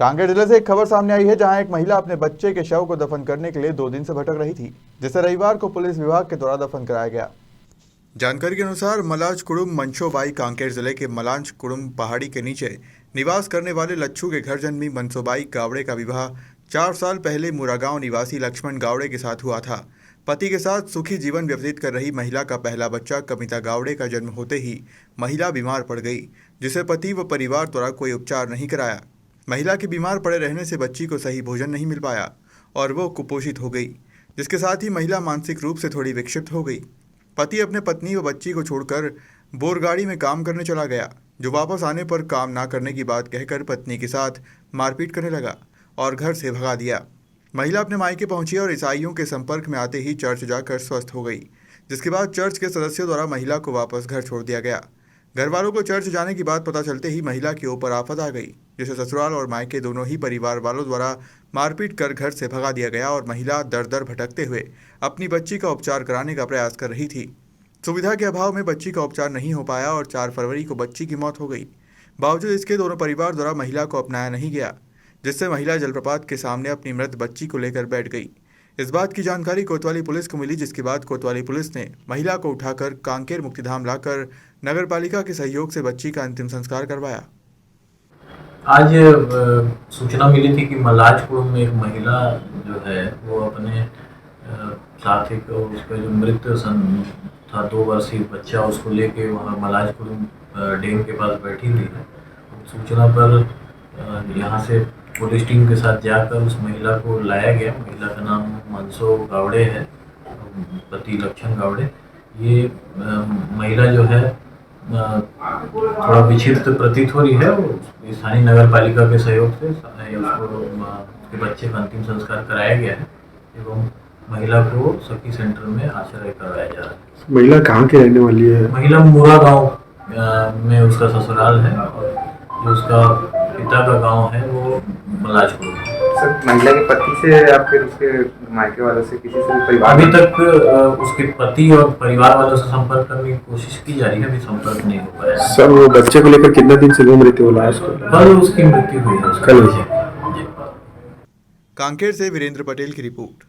कांकेर जिले से एक खबर सामने आई है जहां एक महिला अपने बच्चे के शव को दफन करने के लिए 2 दिन से भटक रही थी, जिसे रविवार को पुलिस विभाग के द्वारा दफन कराया गया। जानकारी के अनुसार मलाज कुड़ुम मनसोबाई कांकेर जिले के मलाज कुड़ुम पहाड़ी के नीचे निवास करने वाले लच्छू के घर जन्मी मनसोबाई गावड़े का विवाह 4 साल पहले मुरागांव निवासी लक्ष्मण गावड़े के साथ हुआ था। पति के साथ सुखी जीवन व्यतीत कर रही महिला का पहला बच्चा कविता गावड़े का जन्म होते ही महिला बीमार पड़ गई, जिसे पति व परिवार द्वारा कोई उपचार नहीं कराया। महिला के बीमार पड़े रहने से बच्ची को सही भोजन नहीं मिल पाया और वो कुपोषित हो गई, जिसके साथ ही महिला मानसिक रूप से थोड़ी विक्षिप्त हो गई। पति अपने पत्नी व बच्ची को छोड़कर बोरगाड़ी में काम करने चला गया, जो वापस आने पर काम ना करने की बात कहकर पत्नी के साथ मारपीट करने लगा और घर से भगा दिया। महिला अपने मायके पहुंची और ईसाइयों के संपर्क में आते ही चर्च जाकर स्वस्थ हो गई, जिसके बाद चर्च के सदस्यों द्वारा महिला को वापस घर छोड़ दिया गया। घर वालों को चर्च जाने की बात पता चलते ही महिला के ऊपर आफत आ गई, जिसे ससुराल और मायके दोनों ही परिवार वालों द्वारा मारपीट कर घर से भगा दिया गया और महिला दर दर भटकते हुए अपनी बच्ची का उपचार कराने का प्रयास कर रही थी। सुविधा के अभाव में बच्ची का उपचार नहीं हो पाया और 4 फरवरी को बच्ची की मौत हो गई। बावजूद इसके दोनों परिवार द्वारा महिला को अपनाया नहीं गया, जिससे महिला जलप्रपात के सामने अपनी मृत बच्ची को लेकर बैठ गई। इस बात की जानकारी कोतवाली पुलिस को मिली, जिसके बाद कोतवाली पुलिस ने महिला को उठाकर कांकेर मुक्तिधाम लाकर नगरपालिका के सहयोग से बच्ची का अंतिम संस्कार करवाया। आज सूचना मिली थी कि मलाजपुर में एक महिला जो है वो अपने साथ एक उसका जो मृत था 2 वर्षीय बच्चा, उसको लेके वहाँ मलाजपुर डैम के पास बैठी हुई है। सूचना पर यहाँ से पुलिस टीम के साथ जाकर उस महिला को लाया गया। महिला का नाम मनसो गावड़े है, पति लक्ष्मण गावड़े। ये महिला जो है थोड़ा विक्षिप्त प्रतीत हो रही है। स्थानीय नगर पालिका के सहयोग से उसको उसके बच्चे का अंतिम संस्कार कराया गया है एवं महिला को सखी सेंटर में आश्रय करवाया जा रहा है। महिला कहाँ की रहने वाली है? महिला मुरा गांव में उसका ससुराल है और जो उसका पिता का गांव है वो मलाजपुर है। सर, महिला के पति से या फिर उसके मायके वालों से किसी से भी परिवार अभी तक उसके पति और परिवार वालों से संपर्क करने की कोशिश की जा रही है, अभी संपर्क नहीं हो पाया। सर, वो बच्चे को लेकर कितना दिन से घूम रही थी? वो लास्ट कल उसकी मृत्यु हुई है। कल। कांकेर से वीरेंद्र पटेल की रिपोर्ट।